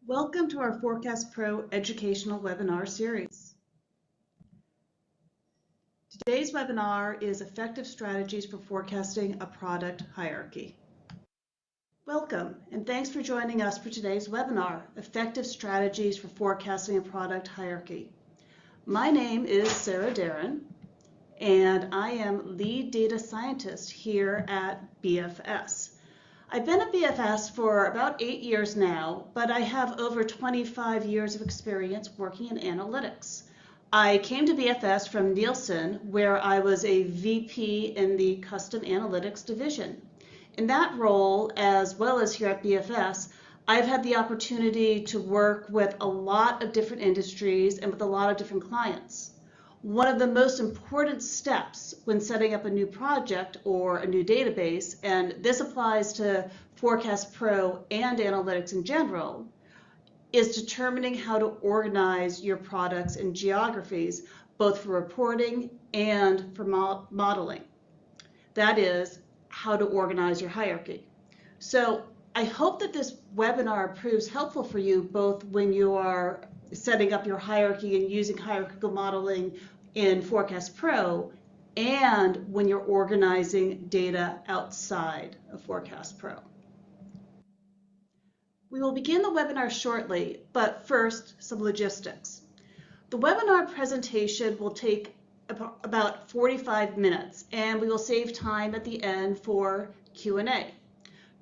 Welcome to our Forecast Pro educational webinar series. Today's webinar is Effective Strategies for Forecasting a Product Hierarchy. Welcome, and thanks for joining us for today's webinar, Effective Strategies for Forecasting a Product Hierarchy. My name is Sarah Darin, and I am Lead Data Scientist here at BFS. I've been at BFS for about 8 years now, but I have over 25 years of experience working in analytics. I came to BFS from Nielsen, where I was a VP in the Custom Analytics division. In that role, as well as here at BFS, I've had the opportunity to work with a lot of different industries and with a lot of different clients. One of the most important steps when setting up a new project or a new database, and this applies to Forecast Pro and analytics in general, is determining how to organize your products and geographies, both for reporting and for modeling. That is, how to organize your hierarchy. So I hope that this webinar proves helpful for you both when you are setting up your hierarchy and using hierarchical modeling in Forecast Pro and when you're organizing data outside of Forecast Pro. We will begin the webinar shortly, but first, some logistics. The webinar presentation will take about 45 minutes, and we will save time at the end for Q&A.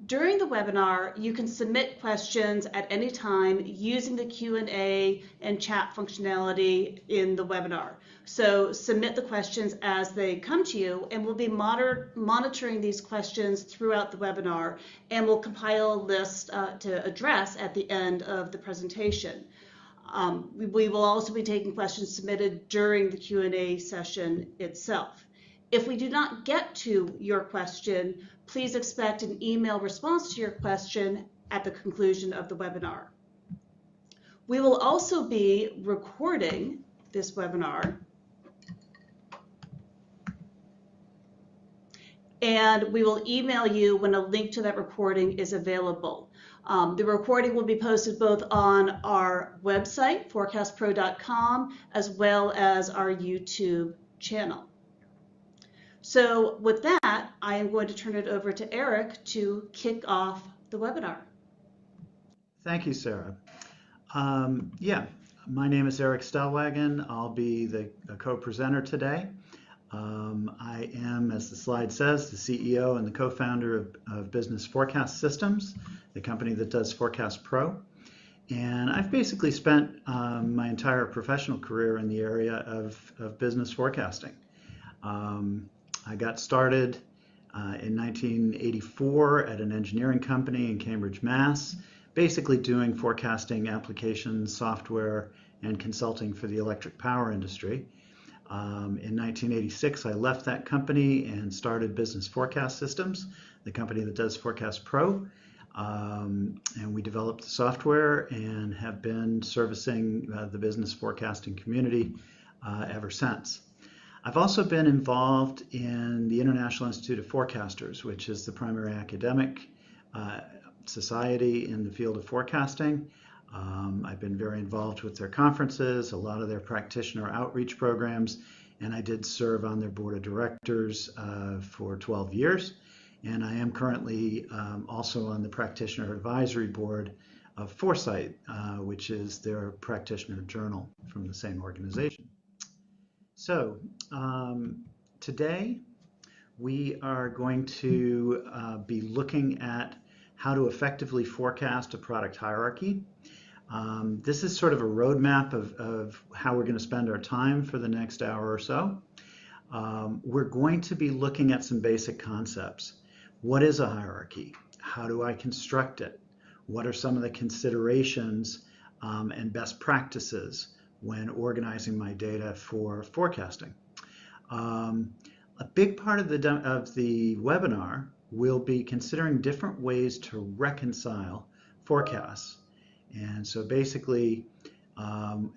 During the webinar, you can submit questions at any time using the Q&A and chat functionality in the webinar. So submit the questions as they come to you, and we'll be monitoring these questions throughout the webinar, and we'll compile a list to address at the end of the presentation. We will also be taking questions submitted during the Q&A session itself. If we do not get to your question, please expect an email response to your question at the conclusion of the webinar. We will also be recording this webinar, and we will email you when a link to that recording is available. The recording will be posted both on our website, forecastpro.com, as well as our YouTube channel. So with that, I am going to turn it over to Eric to kick off the webinar. Thank you, Sarah. My name is Eric Stellwagen. I'll be the co-presenter today. I am, as the slide says, the CEO and the co-founder of Business Forecast Systems, the company that does Forecast Pro. And I've basically spent my entire professional career in the area of business forecasting. I got started in 1984 at an engineering company in Cambridge, Mass, basically doing forecasting applications, software, and consulting for the electric power industry. In 1986, I left that company and started Business Forecast Systems, the company that does Forecast Pro. And we developed the software and have been servicing the business forecasting community ever since. I've also been involved in the International Institute of Forecasters, which is the primary academic society in the field of forecasting. I've been very involved with their conferences, a lot of their practitioner outreach programs, and I did serve on their board of directors for 12 years. And I am currently also on the practitioner advisory board of Foresight, which is their practitioner journal from the same organization. So today we are going to be looking at how to effectively forecast a product hierarchy. This is sort of a roadmap of how we're going to spend our time for the next hour or so. We're going to be looking at some basic concepts. What is a hierarchy? How do I construct it? What are some of the considerations and best practices when organizing my data for forecasting? A big part of the webinar will be considering different ways to reconcile forecasts. And so basically,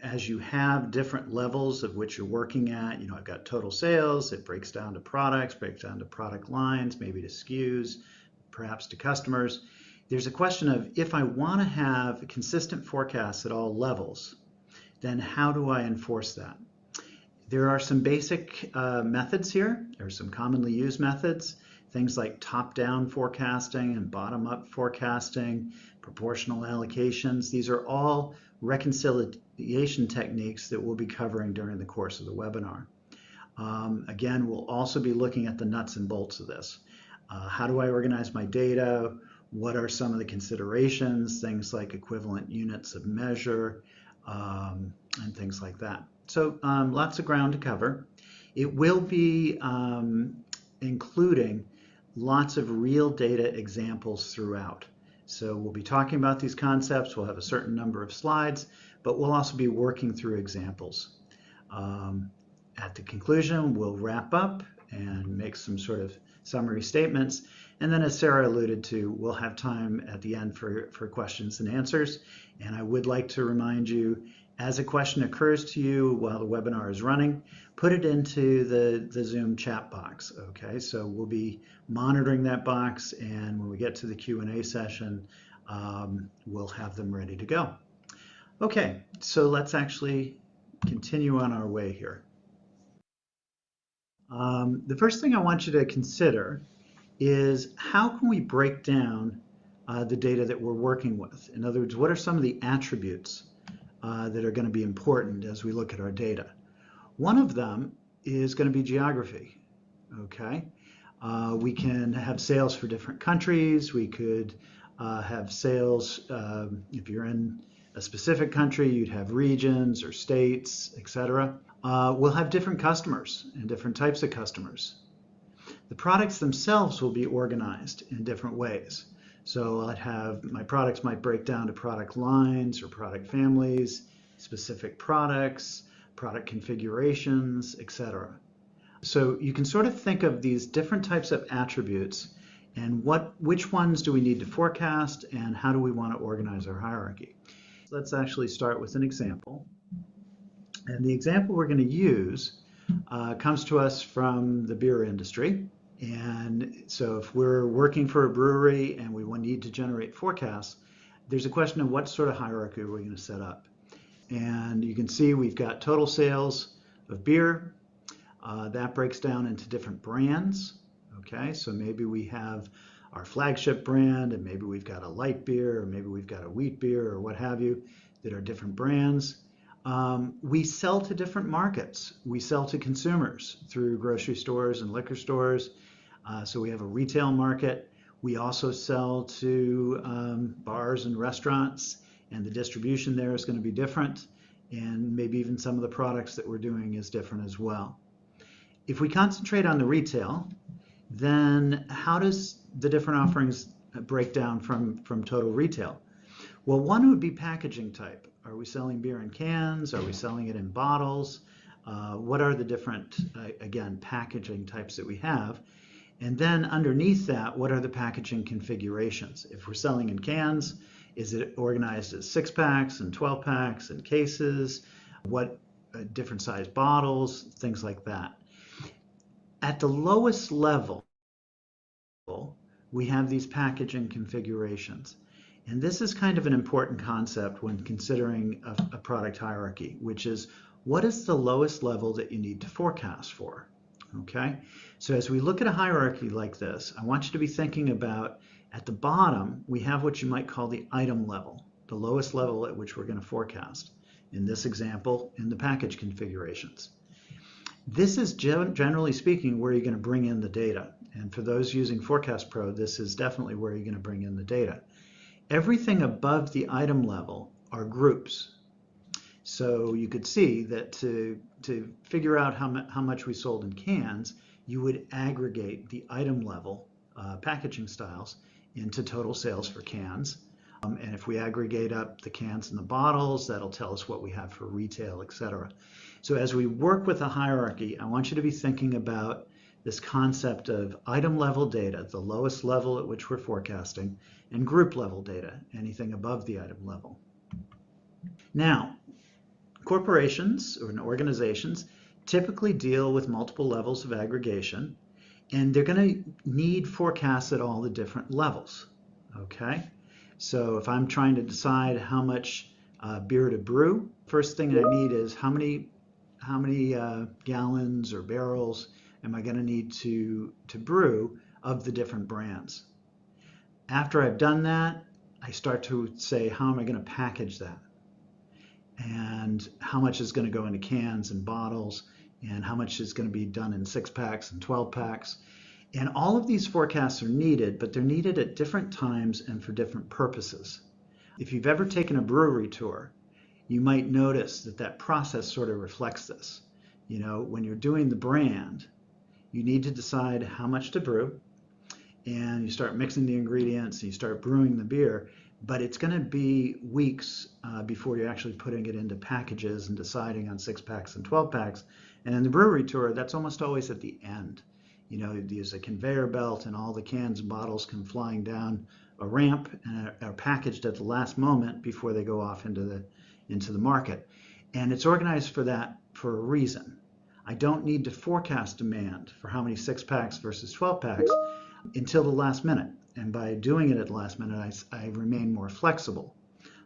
as you have different levels of which you're working at, I've got total sales, it breaks down to products, breaks down to product lines, maybe to SKUs, perhaps to customers. there's a question of, if I want to have consistent forecasts at all levels, then how do I enforce that? There are some basic methods here. There are some commonly used methods, things like top-down forecasting and bottom-up forecasting, proportional allocations. These are all reconciliation techniques that we'll be covering during the course of the webinar. Again, we'll also be looking at the nuts and bolts of this. How do I organize my data? What are some of the considerations? Things like equivalent units of measure, and things like that. So lots of ground to cover. It will be including lots of real data examples throughout. So we'll be talking about these concepts. We'll have a certain number of slides, but we'll also be working through examples. At the conclusion, we'll wrap up and make some sort of summary statements. And then, as Sarah alluded to, we'll have time at the end for questions and answers. And I would like to remind you, as a question occurs to you while the webinar is running, put it into the Zoom chat box, okay? So we'll be monitoring that box, and when we get to the Q&A session, we'll have them ready to go. Okay, so let's actually continue on our way here. The first thing I want you to consider is, how can we break down the data that we're working with? In other words, what are some of the attributes that are going to be important as we look at our data? One of them is going to be geography, okay? We can have sales for different countries. We could have sales, if you're in a specific country, you'd have regions or states, etc. We'll have different customers and different types of customers. The products themselves will be organized in different ways. So I'd have, my products might break down to product lines or product families, specific products, product configurations, etc. So you can sort of think of these different types of attributes and which ones do we need to forecast and how do we want to organize our hierarchy. Let's actually start with an example. And the example we're going to use comes to us from the beer industry. And so if we're working for a brewery and we need to generate forecasts, there's a question of what sort of hierarchy are we going to set up. And you can see we've got total sales of beer. That breaks down into different brands. Okay, so maybe we have our flagship brand, and maybe we've got a light beer, or maybe we've got a wheat beer, or what have you, that are different brands. We sell to different markets. We sell to consumers through grocery stores and liquor stores. So we have a retail market. We also sell to bars and restaurants, and the distribution there is going to be different. And maybe even some of the products that we're doing is different as well. If we concentrate on the retail, then how does the different offerings break down from total retail? Well, one would be packaging type. Are we selling beer in cans? Are we selling it in bottles? What are the different, again, packaging types that we have? And then underneath that, what are the packaging configurations? If we're selling in cans, is it organized as 6-packs and 12-packs and cases? What different size bottles, things like that. At the lowest level, we have these packaging configurations. And this is kind of an important concept when considering a product hierarchy, which is, what is the lowest level that you need to forecast for? Okay, so as we look at a hierarchy like this, I want you to be thinking about, at the bottom, we have what you might call the item level, the lowest level at which we're going to forecast. In this example, in the package configurations. This is generally speaking where you're going to bring in the data. And for those using Forecast Pro, this is definitely where you're going to bring in the data. Everything above the item level are groups. So you could see that to figure out how much we sold in cans, you would aggregate the item level packaging styles into total sales for cans. And if we aggregate up the cans and the bottles, that'll tell us what we have for retail, etc. So as we work with a hierarchy, I want you to be thinking about this concept of item level data, the lowest level at which we're forecasting, and group level data, anything above the item level. Now, corporations or organizations typically deal with multiple levels of aggregation, and they're going to need forecasts at all the different levels. Okay? So if I'm trying to decide how much beer to brew, first thing I need is how many gallons or barrels am I going to need to brew of the different brands. After I've done that, I start to say, how am I going to package that? And how much is going to go into cans and bottles, and how much is going to be done in 6-packs and 12-packs. And all of these forecasts are needed, but they're needed at different times and for different purposes. If you've ever taken a brewery tour, you might notice that that process sort of reflects this. You know, when you're doing the brand, you need to decide how much to brew, and you start mixing the ingredients, and you start brewing the beer, but it's going to be weeks before you're actually putting it into packages and deciding on 6-packs and 12-packs. And in the brewery tour, that's almost always at the end. You know, there's a conveyor belt, and all the cans and bottles come flying down a ramp and are packaged at the last moment before they go off into the market. And it's organized for that for a reason. I don't need to forecast demand for how many 6-packs versus 12-packs until the last minute. And by doing it at the last minute, I remain more flexible.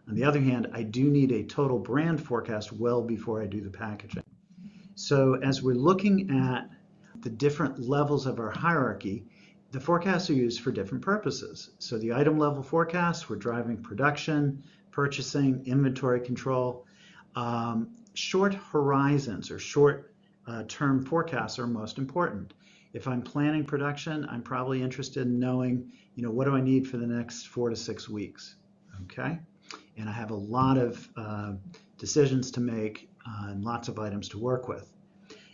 On the other hand, I do need a total brand forecast well before I do the packaging. So as we're looking at the different levels of our hierarchy, the forecasts are used for different purposes. So the item level forecasts, we're driving production, purchasing, inventory control. Short horizons or short term forecasts are most important. If I'm planning production, I'm probably interested in knowing, you know, what do I need for the next 4 to 6 weeks, okay? And I have a lot of decisions to make and lots of items to work with.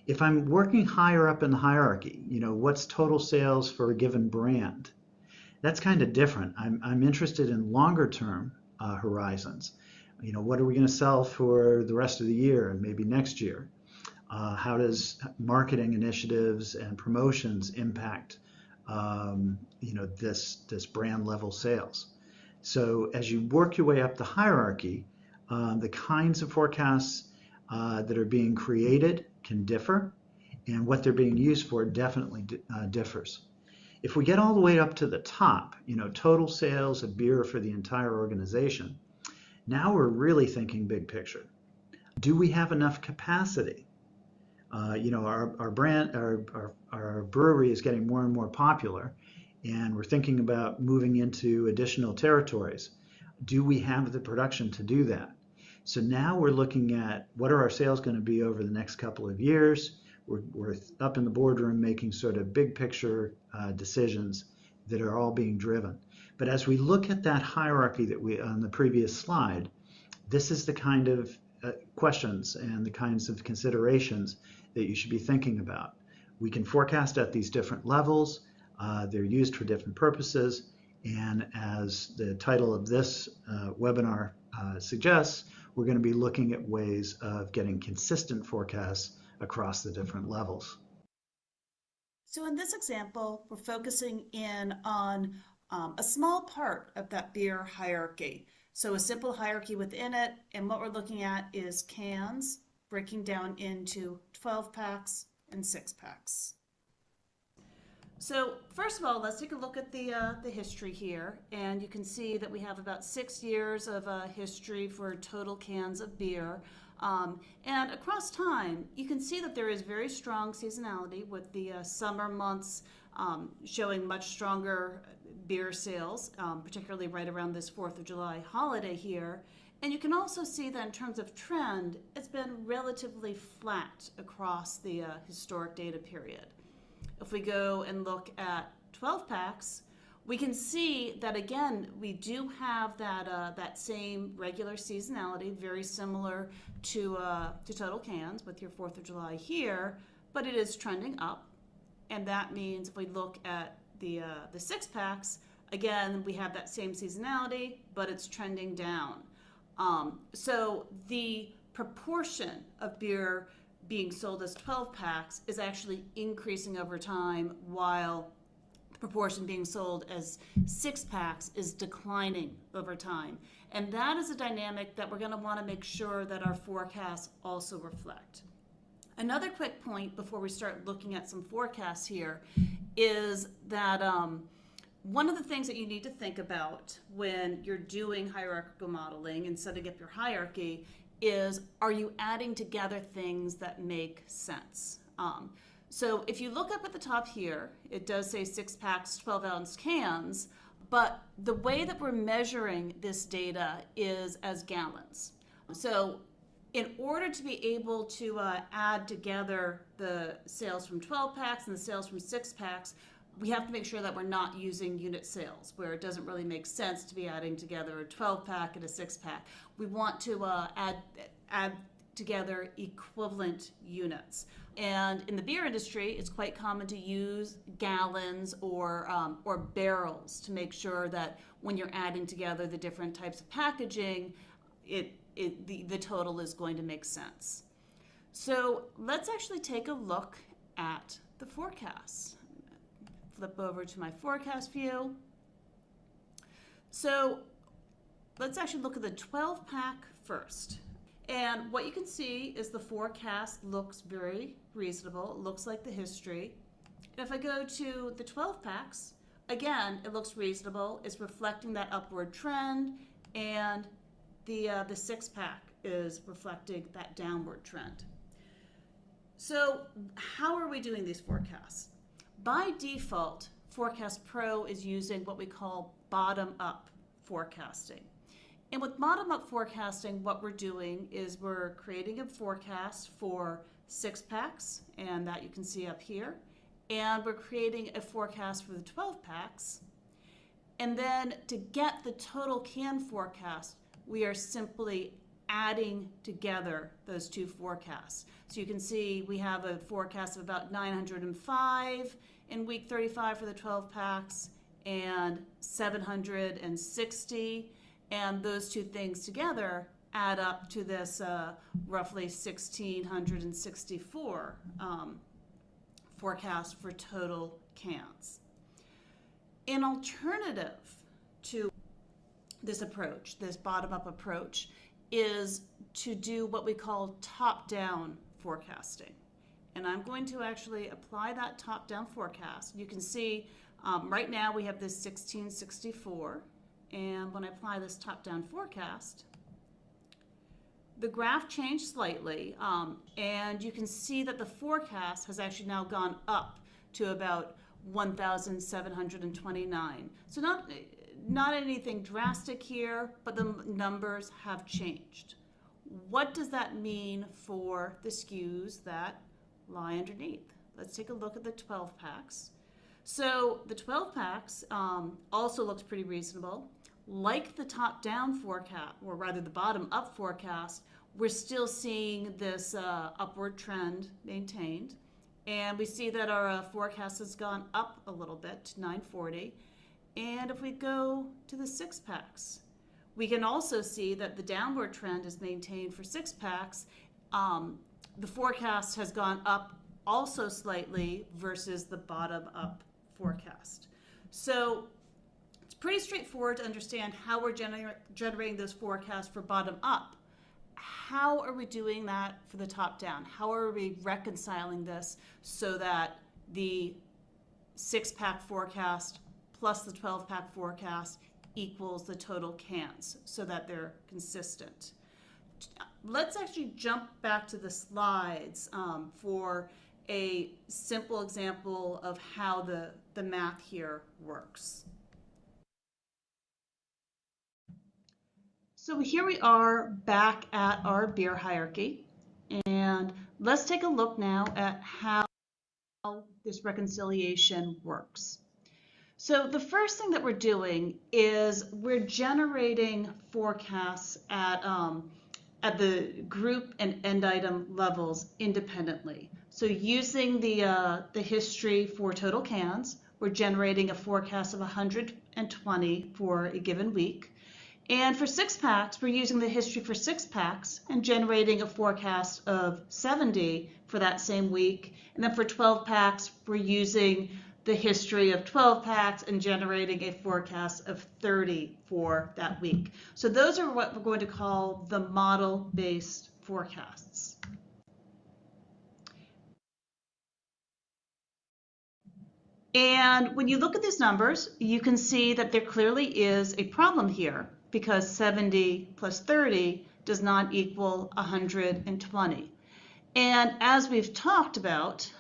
If I'm working higher up in the hierarchy, you know, what's total sales for a given brand? That's kind of different. I'm interested in longer term horizons. You know, what are we going to sell for the rest of the year and maybe next year? How does marketing initiatives and promotions impact, you know, this brand level sales? So as you work your way up the hierarchy, the kinds of forecasts that are being created can differ, and what they're being used for definitely differs. If we get all the way up to the top, you know, total sales of beer for the entire organization, now we're really thinking big picture. Do we have enough capacity? You know, our brand, our brewery is getting more and more popular, and we're thinking about moving into additional territories. Do we have the production to do that? So now we're looking at what are our sales going to be over the next couple of years. We're up in the boardroom making sort of big picture decisions that are all being driven. But as we look at that hierarchy that we on the previous slide, this is the kind of questions and the kinds of considerations that you should be thinking about. We can forecast at these different levels. They're used for different purposes. And as the title of this webinar suggests, we're going to be looking at ways of getting consistent forecasts across the different levels. So in this example, we're focusing in on a small part of that beer hierarchy. So a simple hierarchy within it, and what we're looking at is cans breaking down into 12-packs and 6-packs. So first of all, let's take a look at the history here, and you can see that we have about 6 years of history for total cans of beer. And across time, you can see that there is very strong seasonality with the summer months showing much stronger beer sales, particularly right around this 4th of July holiday here. And you can also see that in terms of trend, it's been relatively flat across the historic data period. If we go and look at 12-packs, we can see that again, we do have that same regular seasonality, very similar to total cans with your 4th of July here, but it is trending up. And that means if we look at the 6-packs, again, we have that same seasonality, but it's trending down. So the proportion of beer being sold as 12-packs is actually increasing over time, while the proportion being sold as 6-packs is declining over time. And that is a dynamic that we're going to want to make sure that our forecasts also reflect. Another quick point before we start looking at some forecasts here is that One of the things that you need to think about when you're doing hierarchical modeling and setting up your hierarchy is, are you adding together things that make sense? So if you look up at the top here, it does say 6-packs, 12-ounce cans, but the way that we're measuring this data is as gallons. So in order to be able to add together the sales from 12-packs and the sales from 6-packs, we have to make sure that we're not using unit sales, where it doesn't really make sense to be adding together a 12-pack and a 6-pack. We want to add together equivalent units. And in the beer industry, it's quite common to use gallons or barrels to make sure that when you're adding together the different types of packaging, the total is going to make sense. So let's actually take a look at the forecast. Flip over to my forecast view. So let's actually look at the 12-pack first. And what you can see is the forecast looks very reasonable. It looks like the history. And if I go to the 12-packs, again, it looks reasonable. It's reflecting that upward trend, and the 6-pack is reflecting that downward trend. So how are we doing these forecasts? By default, Forecast Pro is using what we call bottom-up forecasting. And with bottom-up forecasting, what we're doing is we're creating a forecast for 6-packs, and that you can see up here. And we're creating a forecast for the 12-packs. And then to get the total can forecast, we are simply adding together those two forecasts. So you can see we have a forecast of about 905 in week 35 for the 12-packs and 760. And those two things together add up to this roughly 1,664 forecast for total cans. An alternative to this approach, this bottom-up approach, is to do what we call top-down forecasting. And I'm going to actually apply that top-down forecast. You can see right now we have this 1,664. And when I apply this top-down forecast, the graph changed slightly, and you can see that the forecast has actually now gone up to about 1,729. So not anything drastic here, but the numbers have changed. What does that mean for the SKUs that lie underneath? Let's take a look at the 12-packs. So the 12-packs also looks pretty reasonable. Like the top-down forecast, or rather the bottom-up forecast, we're still seeing this upward trend maintained. And we see that our forecast has gone up a little bit to 940. And if we go to the 6-packs, we can also see that the downward trend is maintained for 6-packs. The forecast has gone up also slightly versus the bottom-up forecast. So it's pretty straightforward to understand how we're generating those forecasts for bottom-up. How are we doing that for the top-down? How are we reconciling this so that the 6-pack forecast plus the 12-pack forecast equals the total cans so that they're consistent? Let's actually jump back to the slides for a simple example of how the math here works. So here we are back at our beer hierarchy, and let's take a look now at how this reconciliation works. So the first thing that we're doing is we're generating forecasts at the group and end item levels independently. So using the history for total cans, we're generating a forecast of 120 for a given week. And for 6-packs, we're using the history for 6-packs and generating a forecast of 70 for that same week. And then for 12-packs, we're using the history of 12-packs and generating a forecast of 30 for that week. So those are what we're going to call the model-based forecasts. And when you look at these numbers, you can see that there clearly is a problem here because 70 plus 30 does not equal 120. And as we've talked about,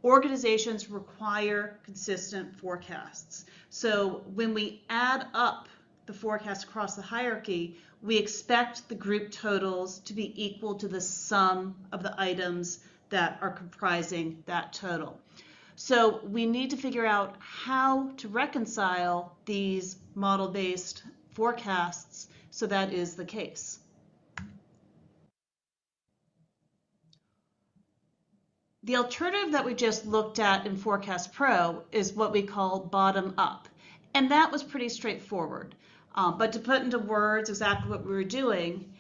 organizations require consistent forecasts. So when we add up the forecast across the hierarchy, we expect the group totals to be equal to the sum of the items that are comprising that total. So we need to figure out how to reconcile these model-based forecasts so that is the case. The alternative that we just looked at in Forecast Pro is what we call bottom up. And that was pretty straightforward. But to put into words exactly what we were doing,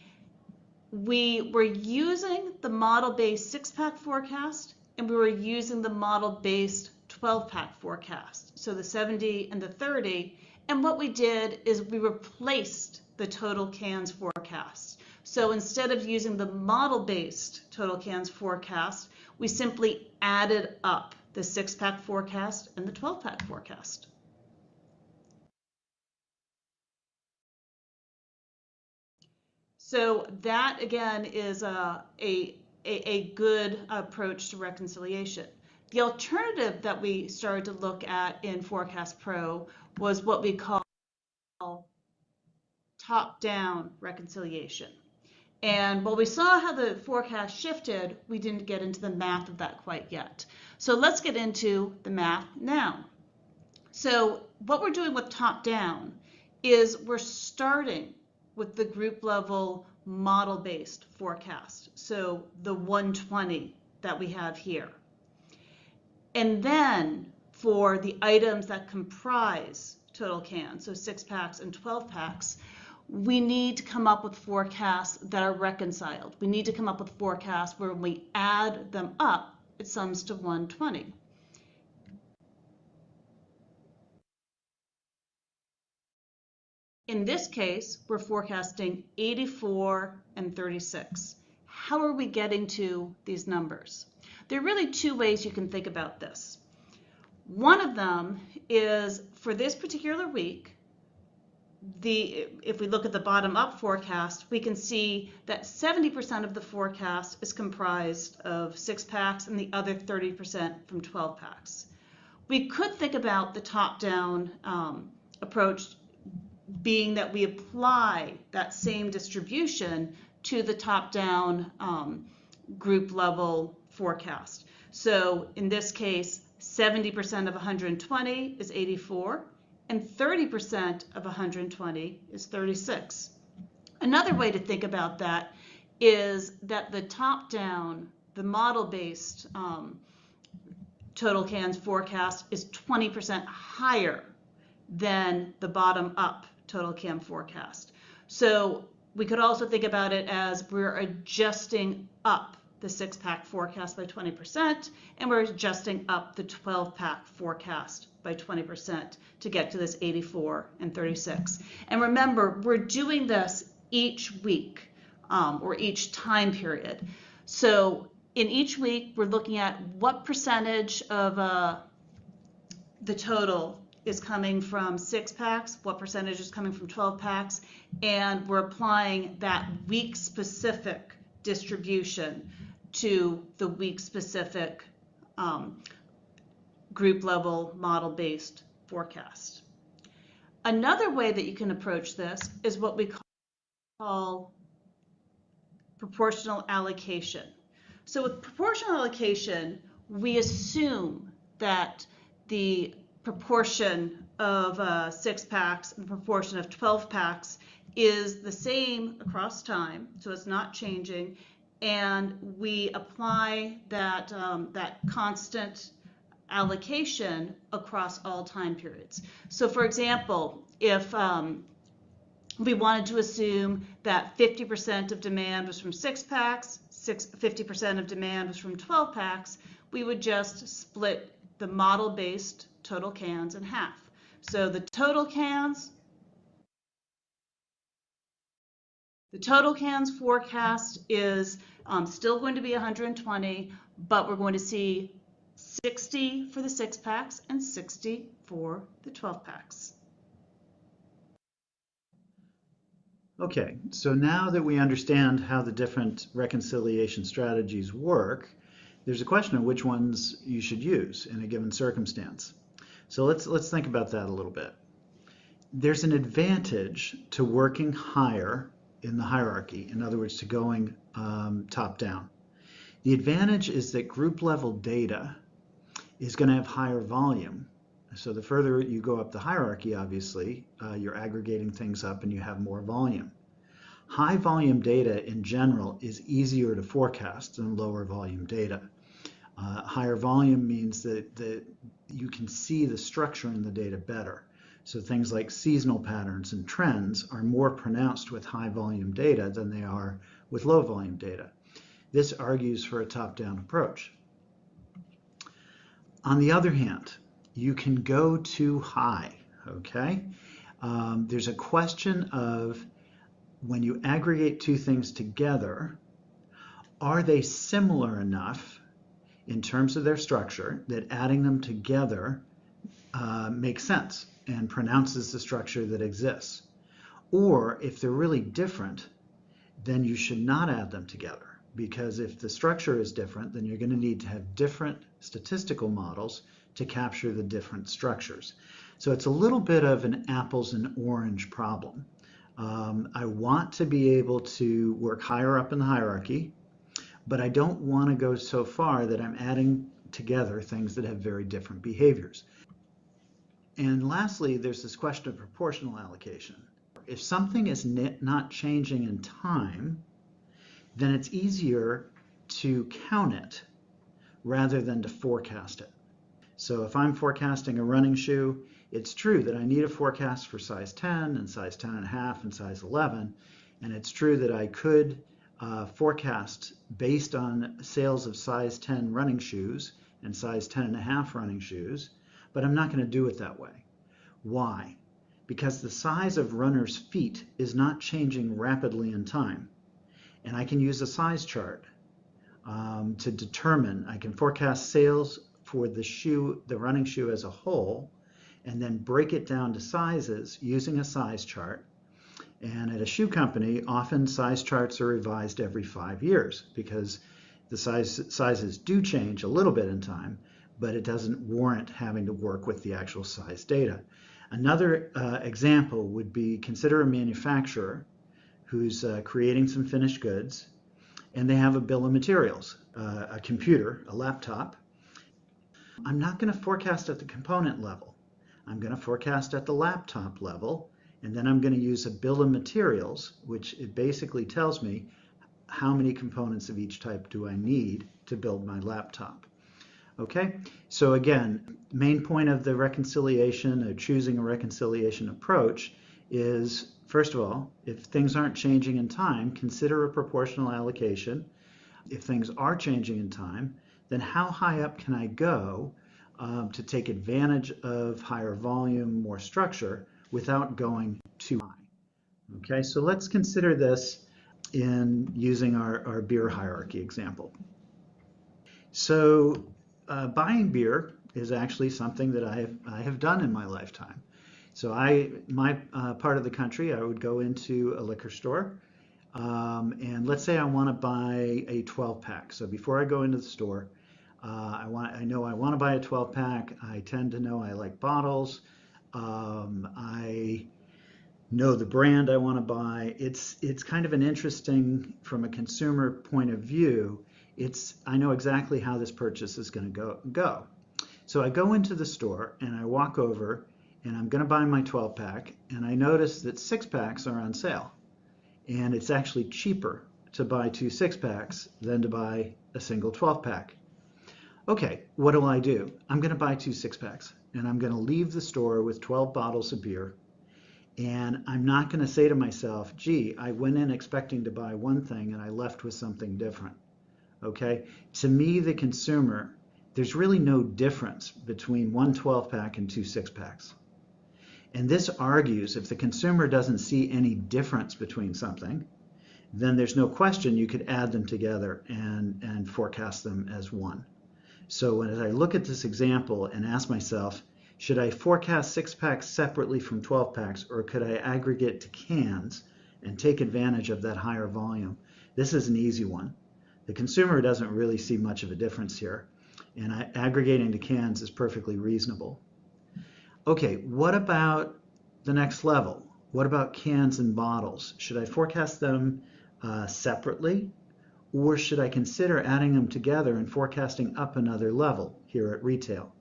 we were using the model-based 6-pack forecast and we were using the model-based 12-pack forecast. So the 70 and the 30. And what we did is we replaced the total cans forecast. So instead of using the model-based total cans forecast, we simply added up the 6-pack forecast and the 12-pack forecast. So that again is a good approach to reconciliation. The alternative that we started to look at in Forecast Pro was what we call top-down reconciliation. And while we saw how the forecast shifted, we didn't get into the math of that quite yet. So let's get into the math now. So what we're doing with top-down is we're starting with the group level model-based forecast. So the 120 that we have here. And then for the items that comprise total cans, so 6-packs and 12-packs, we need to come up with forecasts that are reconciled. We need to come up with forecasts where when we add them up, it sums to 120. In this case, we're forecasting 84 and 36. How are we getting to these numbers? There are really two ways you can think about this. One of them is for this particular week, if we look at the bottom-up forecast, we can see that 70% of the forecast is comprised of 6-packs and the other 30% from 12-packs. We could think about the top-down approach being that we apply that same distribution to the top-down group level forecast. So in this case, 70% of 120 is 84. And 30% of 120 is 36. Another way to think about that is that the top-down, the model-based total cans forecast is 20% higher than the bottom-up total can forecast. So we could also think about it as we're adjusting up the 6-pack forecast by 20%, and we're adjusting up the 12-pack forecast by 20% to get to this 84 and 36. And remember, we're doing this each week or each time period. So in each week, we're looking at what percentage of the total is coming from 6-packs, what percentage is coming from 12-packs, and we're applying that week-specific distribution to the week-specific group level model-based forecast. Another way that you can approach this is what we call proportional allocation. So with proportional allocation, we assume that the proportion of 6-packs and the proportion of 12-packs is the same across time, so it's not changing, and we apply that, that constant allocation across all time periods. So for example, if we wanted to assume that 50% of demand was from 6-packs, 50% of demand was from 12-packs, we would just split the model-based total cans in half. So the total cans forecast is still going to be 120, but we're going to see 60 for the 6-packs and 60 for the 12-packs. Okay, so now that we understand how the different reconciliation strategies work, there's a question of which ones you should use in a given circumstance. So let's think about that a little bit. There's an advantage to working higher in the hierarchy, in other words, to going top down. The advantage is that group level data is going to have higher volume. So the further you go up the hierarchy, obviously, you're aggregating things up and you have more volume. High volume data in general is easier to forecast than lower volume data. Higher volume means that you can see the structure in the data better. So things like seasonal patterns and trends are more pronounced with high volume data than they are with low volume data. This argues for a top-down approach. On the other hand, you can go too high, okay? There's a question of when you aggregate two things together, are they similar enough in terms of their structure that adding them together makes sense and pronounces the structure that exists? Or if they're really different, then you should not add them together, because if the structure is different, then you're going to need to have different statistical models to capture the different structures. So it's a little bit of an apples and orange problem. I want to be able to work higher up in the hierarchy, but I don't want to go so far that I'm adding together things that have very different behaviors. And lastly, there's this question of proportional allocation. If something is not changing in time, then it's easier to count it rather than to forecast it. So if I'm forecasting a running shoe, it's true that I need a forecast for size 10 and size 10 and a half and size 11. And it's true that I could forecast based on sales of size 10 running shoes and size 10 and a half running shoes, but I'm not going to do it that way. Why? Because the size of runners' feet is not changing rapidly in time. And I can use a size chart to determine, I can forecast sales for the running shoe as a whole, and then break it down to sizes using a size chart. And at a shoe company, often size charts are revised every 5 years because the sizes do change a little bit in time, but it doesn't warrant having to work with the actual size data. Another example would be, consider a manufacturer who's creating some finished goods, and they have a bill of materials, a computer, a laptop. I'm not going to forecast at the component level. I'm going to forecast at the laptop level, and then I'm going to use a bill of materials, which it basically tells me how many components of each type do I need to build my laptop. Okay, so again, main point of the reconciliation, choosing a reconciliation approach is, first of all, if things aren't changing in time, consider a proportional allocation. If things are changing in time, then how high up can I go to take advantage of higher volume, more structure, without going too high? Okay, so let's consider this in using our beer hierarchy example. So buying beer is actually something that I have done in my lifetime. So my part of the country, I would go into a liquor store, and let's say I want to buy a 12-pack. So before I go into the store, I know I want to buy a 12-pack. I tend to know I like bottles. I know the brand I want to buy. It's kind of an interesting, from a consumer point of view, I know exactly how this purchase is going to go. So I go into the store and I walk over and I'm going to buy my 12-pack, and I notice that 6-packs are on sale. And it's actually cheaper to buy 2 6-packs than to buy a single 12-pack. Okay, what do? I'm going to buy 2 6-packs, and I'm going to leave the store with 12 bottles of beer. And I'm not going to say to myself, gee, I went in expecting to buy one thing and I left with something different. Okay, to me, the consumer, there's really no difference between one 12-pack and 2 6-packs. And this argues, if the consumer doesn't see any difference between something, then there's no question you could add them together and forecast them as one. So when I look at this example and ask myself, should I forecast 6-packs separately from 12-packs, or could I aggregate to cans and take advantage of that higher volume? This is an easy one. The consumer doesn't really see much of a difference here, and aggregating to cans is perfectly reasonable. Okay, what about the next level? What about cans and bottles? Should I forecast them separately, or should I consider adding them together and forecasting up another level here at retail?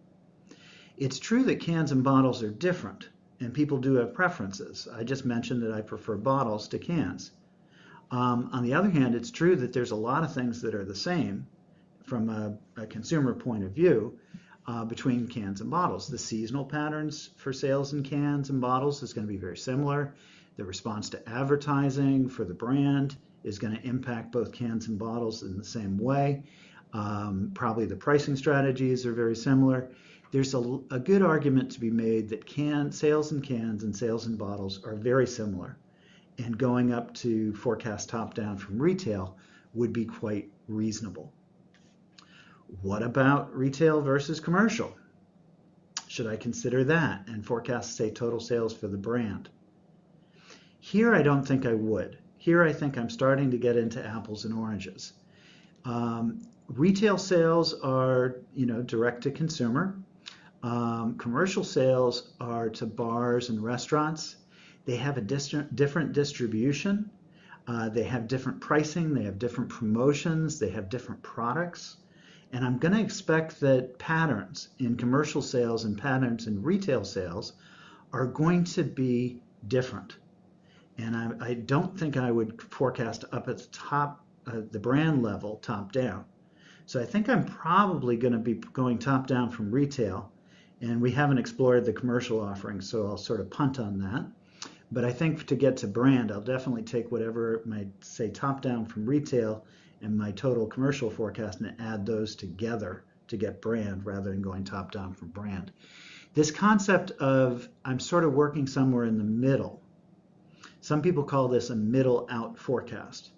It's true that cans and bottles are different, and people do have preferences. I just mentioned that I prefer bottles to cans. On the other hand, it's true that there's a lot of things that are the same from a consumer point of view between cans and bottles. The seasonal patterns for sales in cans and bottles is going to be very similar. The response to advertising for the brand is going to impact both cans and bottles in the same way. Probably the pricing strategies are very similar. There's a good argument to be made that sales in cans and sales in bottles are very similar, and going up to forecast top-down from retail would be quite reasonable. What about retail versus commercial? Should I consider that and forecast, say, total sales for the brand? Here I don't think I would. Here I think I'm starting to get into apples and oranges. Retail sales are, direct to consumer. Commercial sales are to bars and restaurants. They have a different distribution. They have different pricing. They have different promotions. They have different products. And I'm going to expect that patterns in commercial sales and patterns in retail sales are going to be different. And I don't think I would forecast up at the top, the brand level, top down. So I think I'm probably going to be going top down from retail. And we haven't explored the commercial offerings, so I'll sort of punt on that. But I think to get to brand, I'll definitely take whatever might say top down from retail and my total commercial forecast and add those together to get brand rather than going top down from brand. This concept of I'm sort of working somewhere in the middle. Some people call this a middle out forecast.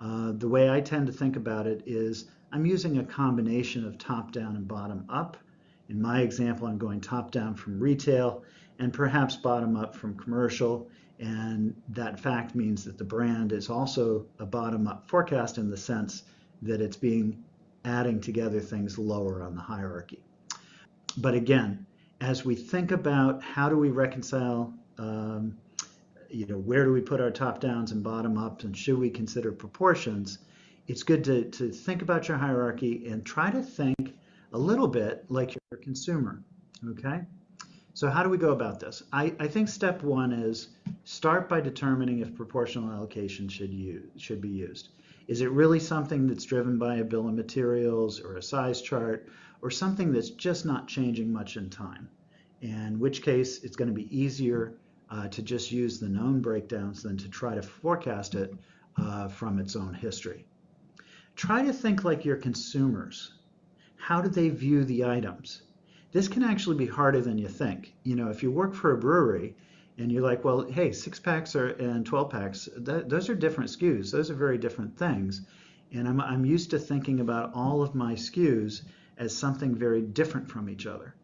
The way I tend to think about it is I'm using a combination of top down and bottom up. In my example, I'm going top down from retail and perhaps bottom up from commercial. And that fact means that the brand is also a bottom up forecast in the sense that it's adding together things lower on the hierarchy. But again, as we think about how do we reconcile, where do we put our top downs and bottom ups, and should we consider proportions, it's good to think about your hierarchy and try to think a little bit like your consumer, okay? So how do we go about this? I think step one is start by determining if proportional allocation should be used. Is it really something that's driven by a bill of materials or a size chart or something that's just not changing much in time? In which case it's going to be easier to just use the known breakdowns than to try to forecast it from its own history. Try to think like your consumers. How do they view the items? This can actually be harder than you think. If you work for a brewery and you're like, well, hey, 6-packs and 12-packs, those are different SKUs. Those are very different things. And I'm used to thinking about all of my SKUs as something very different from each other.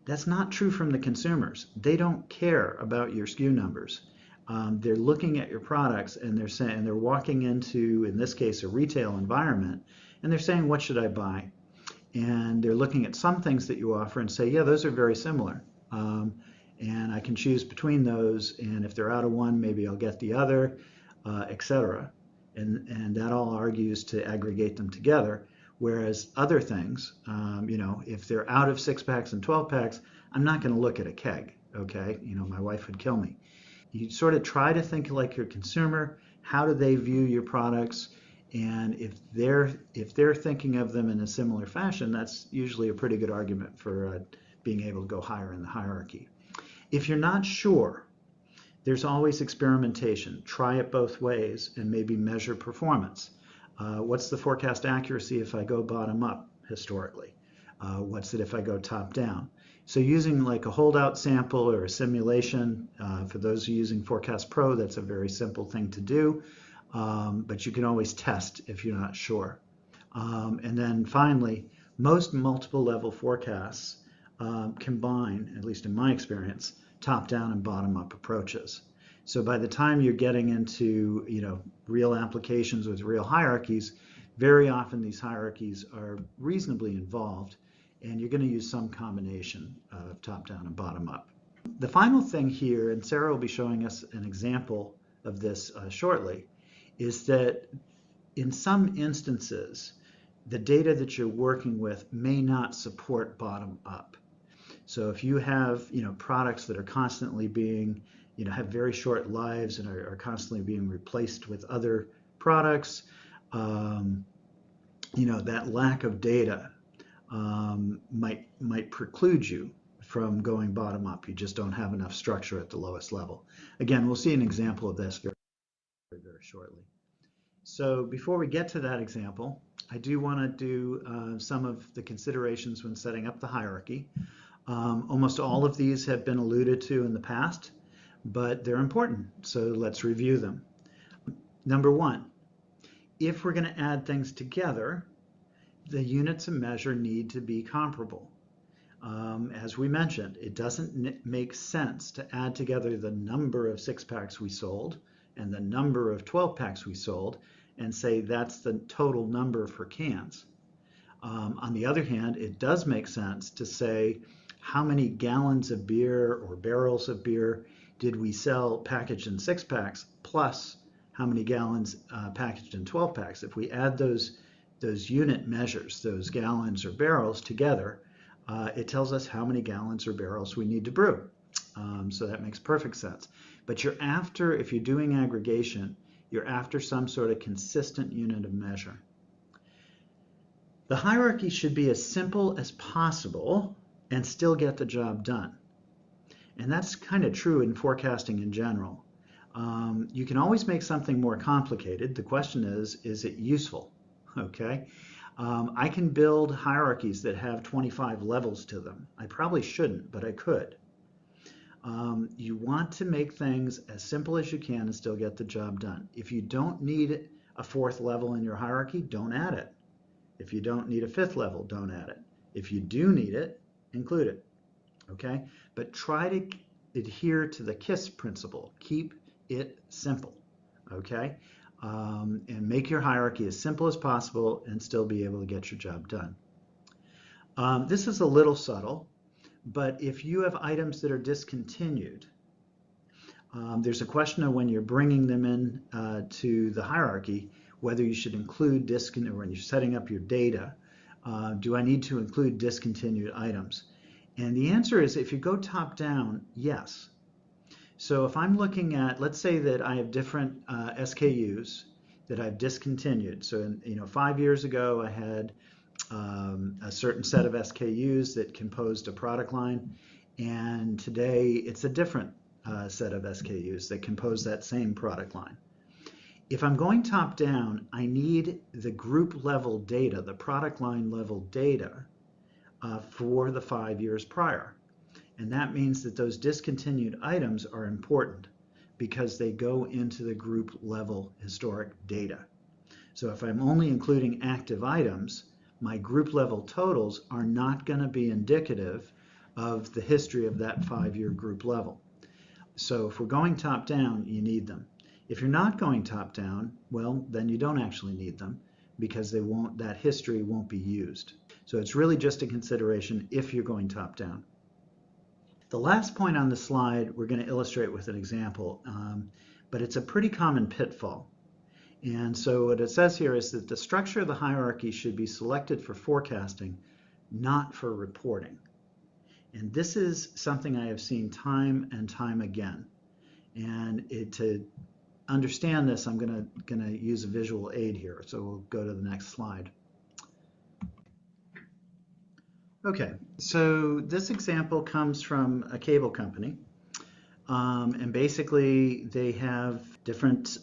That's not true from the consumers. They don't care about your SKU numbers. They're looking at your products and they're walking into, in this case, a retail environment, and they're saying, what should I buy? And they're looking at some things that you offer and say, yeah, those are very similar. And I can choose between those, and if they're out of one, maybe I'll get the other, etc. And that all argues to aggregate them together. Whereas other things, if they're out of 6-packs and 12-packs, I'm not going to look at a keg, okay? My wife would kill me. You sort of try to think like your consumer. How do they view your products? And if they're thinking of them in a similar fashion, that's usually a pretty good argument for being able to go higher in the hierarchy. If you're not sure, there's always experimentation. Try it both ways and maybe measure performance. What's the forecast accuracy if I go bottom up historically? What's it if I go top down? So using like a holdout sample or a simulation, for those who are using Forecast Pro, that's a very simple thing to do. But you can always test if you're not sure. And then finally, Most multiple level forecasts combine, at least in my experience, top-down and bottom-up approaches. So by the time you're getting into, real applications with real hierarchies, very often these hierarchies are reasonably involved, and you're going to use some combination of top-down and bottom-up. The final thing here, and Sarah will be showing us an example of this shortly, is that in some instances, the data that you're working with may not support bottom-up. So if you have, products that are constantly being, have very short lives and are constantly being replaced with other products, that lack of data might preclude you from going bottom up. You just don't have enough structure at the lowest level. Again, we'll see an example of this very, very shortly. So before we get to that example, I do want to do some of the considerations when setting up the hierarchy. Almost all of these have been alluded to in the past, but they're important, so let's review them. Number one, if we're going to add things together, the units of measure need to be comparable. As we mentioned, it doesn't make sense to add together the number of 6-packs we sold and the number of 12-packs we sold and say that's the total number for cans. On the other hand, it does make sense to say how many gallons of beer or barrels of beer did we sell packaged in 6-packs plus how many gallons packaged in 12-packs. If we add those unit measures, those gallons or barrels together, it tells us how many gallons or barrels we need to brew. So that makes perfect sense. But if you're doing aggregation, you're after some sort of consistent unit of measure. The hierarchy should be as simple as possible and still get the job done. And that's kind of true in forecasting in general. You can always make something more complicated. The question is it useful? Okay. I can build hierarchies that have 25 levels to them. I probably shouldn't, but I could. You want to make things as simple as you can and still get the job done. If you don't need a 4th level in your hierarchy, don't add it. If you don't need a 5th level, don't add it. If you do need it, include it. Okay? But try to adhere to the KISS principle. Keep it simple. Okay? And make your hierarchy as simple as possible and still be able to get your job done. This is a little subtle, but if you have items that are discontinued, there's a question of when you're bringing them in to the hierarchy, whether you should include or when you're setting up your data, do I need to include discontinued items? And the answer is, if you go top down, yes. So if I'm looking at, let's say that I have different SKUs that I've discontinued. So 5 years ago I had a certain set of SKUs that composed a product line, and today it's a different set of SKUs that compose that same product line. If I'm going top down, I need the group level data, the product line level data for the 5 years prior. And that means that those discontinued items are important because they go into the group level historic data. So if I'm only including active items, my group level totals are not going to be indicative of the history of that 5-year group level. So if we're going top down, you need them. If you're not going top down, well, then you don't actually need them because that history won't be used. So it's really just a consideration if you're going top down. The last point on the slide we're going to illustrate with an example, but it's a pretty common pitfall. And so what it says here is that the structure of the hierarchy should be selected for forecasting, not for reporting. And this is something I have seen time and time again. And to understand this, I'm going to use a visual aid here. So we'll go to the next slide. Okay, so this example comes from a cable company. And basically they have different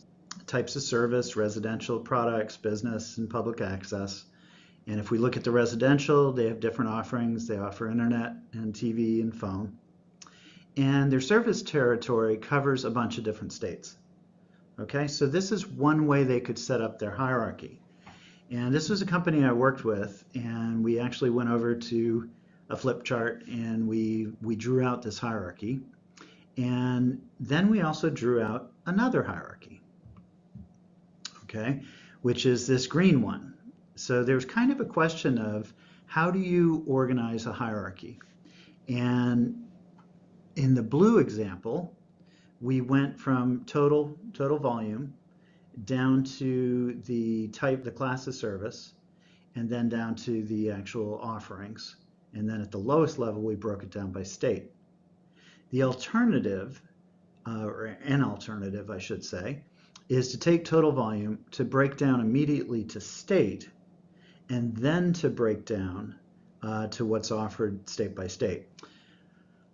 types of service, residential products, business, and public access. And if we look at the residential, they have different offerings. They offer internet and TV and phone. And their service territory covers a bunch of different states. Okay, so this is one way they could set up their hierarchy. And this was a company I worked with, and we actually went over to a flip chart and we drew out this hierarchy. And then we also drew out another hierarchy, okay, which is this green one. So there's kind of a question of how do you organize a hierarchy? And in the blue example, we went from total volume down to the type, the class of service, and then down to the actual offerings. And then at the lowest level, we broke it down by state. The alternative, or an alternative, I should say, is to take total volume, to break down immediately to state, and then to break down to what's offered state by state.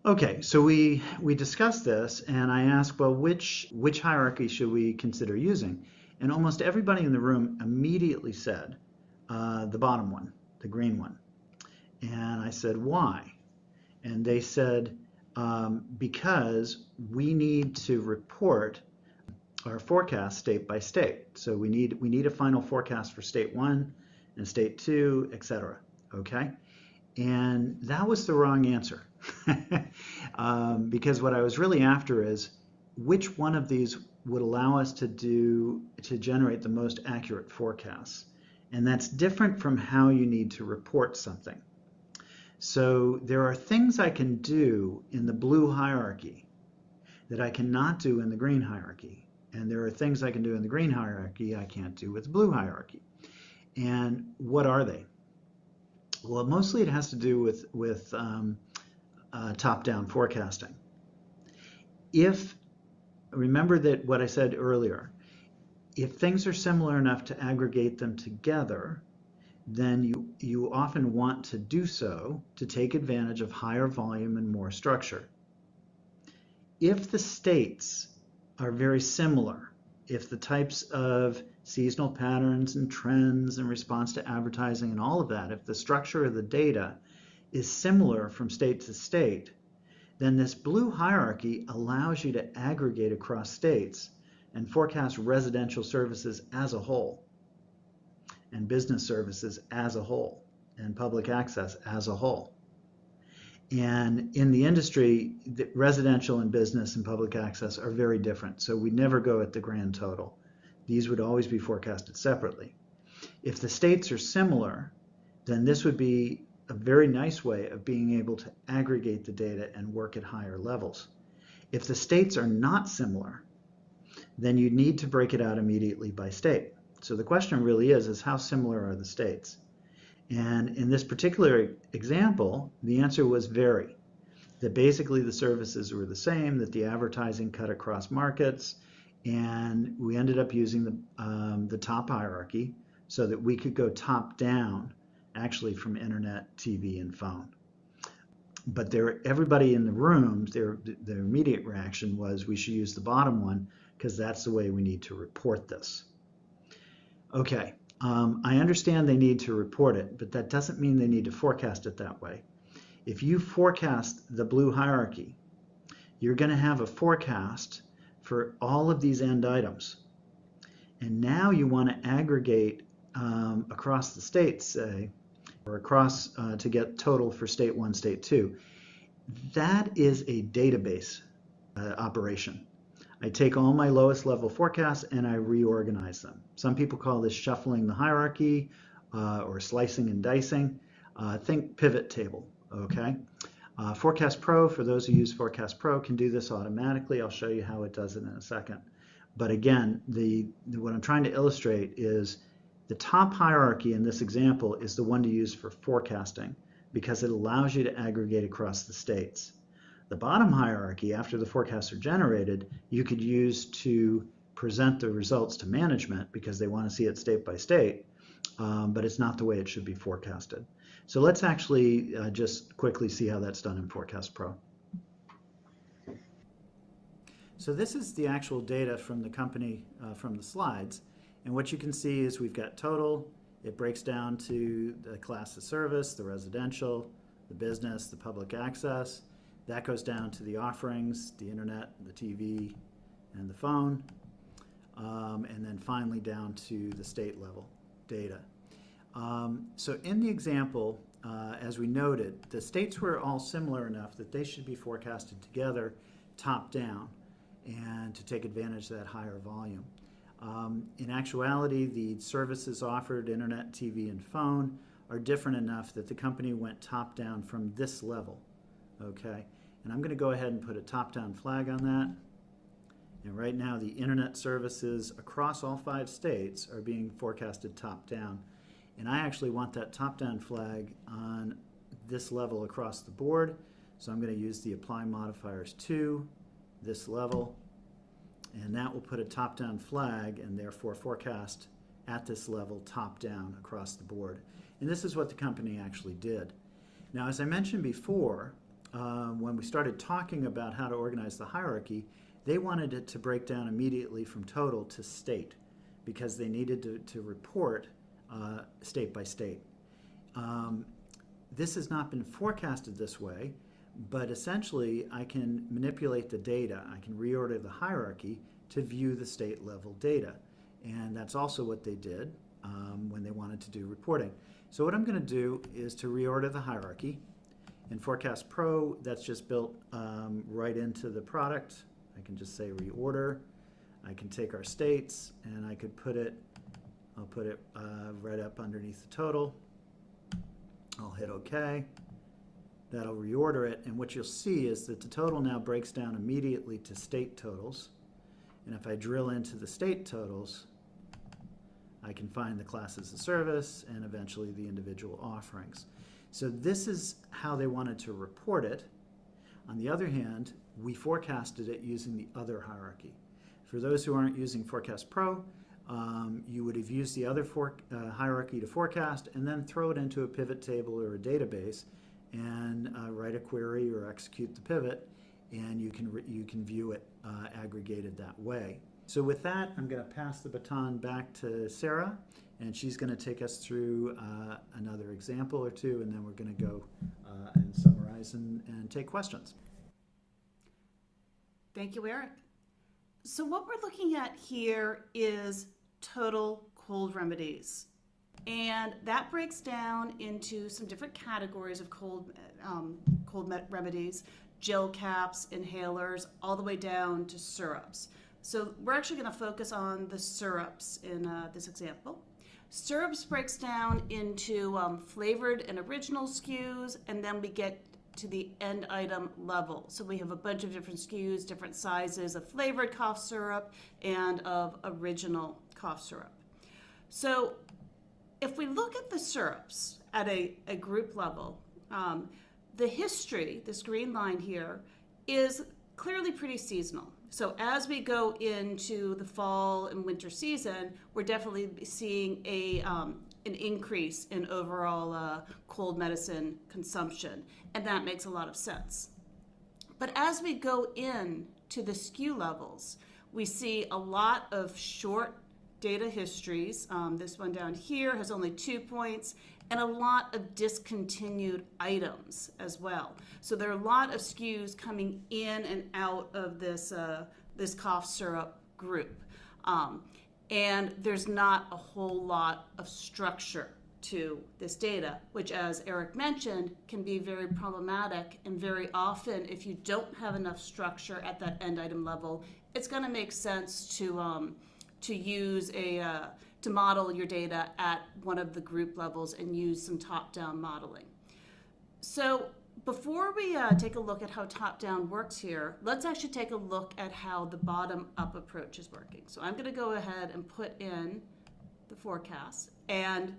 Okay, so we discussed this, and I asked, well, which hierarchy should we consider using? And almost everybody in the room immediately said the bottom one, the green one. And I said, why? And they said, because we need to report our forecast state by state. So we need a final forecast for state 1 and state 2, etc. Okay? And that was the wrong answer. Because what I was really after is which one of these would allow us to generate the most accurate forecasts. And that's different from how you need to report something. So there are things I can do in the blue hierarchy that I cannot do in the green hierarchy. And there are things I can do in the green hierarchy I can't do with the blue hierarchy. And what are they? Well, mostly it has to do with top-down forecasting. Remember that what I said earlier, if things are similar enough to aggregate them together, then you often want to do so to take advantage of higher volume and more structure. If the states are very similar, if the types of seasonal patterns and trends in response to advertising and all of that, if the structure of the data is similar from state to state, then this blue hierarchy allows you to aggregate across states and forecast residential services as a whole, and business services as a whole, and public access as a whole. And in the industry, the residential and business and public access are very different. So we never go at the grand total. These would always be forecasted separately. If the states are similar, then this would be a very nice way of being able to aggregate the data and work at higher levels. If the states are not similar, then you need to break it out immediately by state. So the question really is how similar are the states? And in this particular example, the answer was very. That basically the services were the same, that the advertising cut across markets, and we ended up using the top hierarchy so that we could go top down, actually from internet, TV, and phone. But everybody in the room, their immediate reaction was we should use the bottom one because that's the way we need to report this. Okay, I understand they need to report it, but that doesn't mean they need to forecast it that way. If you forecast the blue hierarchy, you're going to have a forecast for all of these end items. And now you want to aggregate across the states, say, or across to get total for state 1, state 2. That is a database operation. I take all my lowest level forecasts and I reorganize them. Some people call this shuffling the hierarchy or slicing and dicing. Think pivot table, okay? Forecast Pro, for those who use Forecast Pro, can do this automatically. I'll show you how it does it in a second. But again, what I'm trying to illustrate is the top hierarchy in this example is the one to use for forecasting because it allows you to aggregate across the states. The bottom hierarchy, after the forecasts are generated, you could use to present the results to management because they want to see it state by state, but it's not the way it should be forecasted. So let's actually just quickly see how that's done in Forecast Pro. So this is the actual data from the company from the slides. And what you can see is we've got total. It breaks down to the class of service, the residential, the business, the public access. That goes down to the offerings, the internet, the TV, and the phone. And then finally down to the state level data. So in the example, as we noted, the states were all similar enough that they should be forecasted together, top down, and to take advantage of that higher volume. In actuality, the services offered, internet, TV, and phone, are different enough that the company went top down from this level. Okay, and I'm going to go ahead and put a top down flag on that. And right now, the internet services across all 5 states are being forecasted top down. And I actually want that top down flag on this level across the board. So I'm going to use the apply modifiers to this level. And that will put a top down flag and therefore forecast at this level top down across the board. And this is what the company actually did. Now, as I mentioned before, when we started talking about how to organize the hierarchy, they wanted it to break down immediately from total to state because they needed to report state by state. This has not been forecasted this way, but essentially I can manipulate the data. I can reorder the hierarchy to view the state level data. And that's also what they did when they wanted to do reporting. So what I'm going to do is to reorder the hierarchy. In Forecast Pro, that's just built right into the product. I can just say reorder. I can take our states and I could put it, I'll put it right up underneath the total. I'll hit OK. That'll reorder it, and what you'll see is that the total now breaks down immediately to state totals. And if I drill into the state totals, I can find the classes of service and eventually the individual offerings. So this is how they wanted to report it. On the other hand, we forecasted it using the other hierarchy. For those who aren't using Forecast Pro, you would have used the other hierarchy to forecast and then throw it into a pivot table or a database and write a query or execute the pivot, and you can view it aggregated that way. So with that, I'm going to pass the baton back to Sarah, and she's going to take us through another example or two, and then we're going to go and summarize and take questions. Thank you, Eric. So what we're looking at here is total cold remedies. And that breaks down into some different categories of cold remedies, gel caps, inhalers, all the way down to syrups. So we're actually going to focus on the syrups in this example. Syrups breaks down into flavored and original SKUs, and then we get to the end item level. So we have a bunch of different SKUs, different sizes of flavored cough syrup and of original cough syrup. So if we look at the syrups at a group level, the history, this green line here, is clearly pretty seasonal. So as we go into the fall and winter season, we're definitely seeing an increase in overall cold medicine consumption, and that makes a lot of sense. But as we go into the SKU levels, we see a lot of short data histories. This one down here has only 2 points, and a lot of discontinued items as well. So there are a lot of SKUs coming in and out of this this cough syrup group. And there's not a whole lot of structure to this data, which, as Eric mentioned, can be very problematic. And very often, if you don't have enough structure at that end item level, it's going to make sense to use to model your data at one of the group levels and use some top-down modeling. So before we take a look at how top-down works here, let's actually take a look at how the bottom-up approach is working. So I'm going to go ahead and put in the forecast. And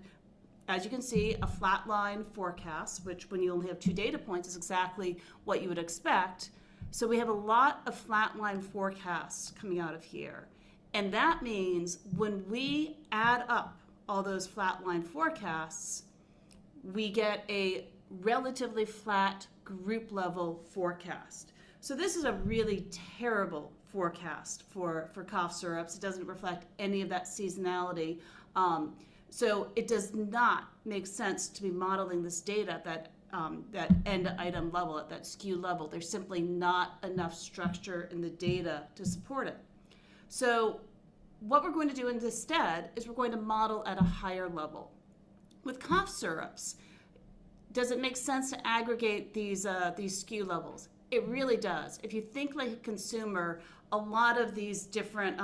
as you can see, a flat line forecast, which when you only have 2 data points is exactly what you would expect. So we have a lot of flat line forecasts coming out of here. And that means when we add up all those flat line forecasts, we get a relatively flat group level forecast. So this is a really terrible forecast for cough syrups. It doesn't reflect any of that seasonality. So it does not make sense to be modeling this data at that end item level, at that SKU level. There's simply not enough structure in the data to support it. So what we're going to do instead is we're going to model at a higher level. With cough syrups, does it make sense to aggregate these SKU levels? It really does. If you think like a consumer, a lot of these different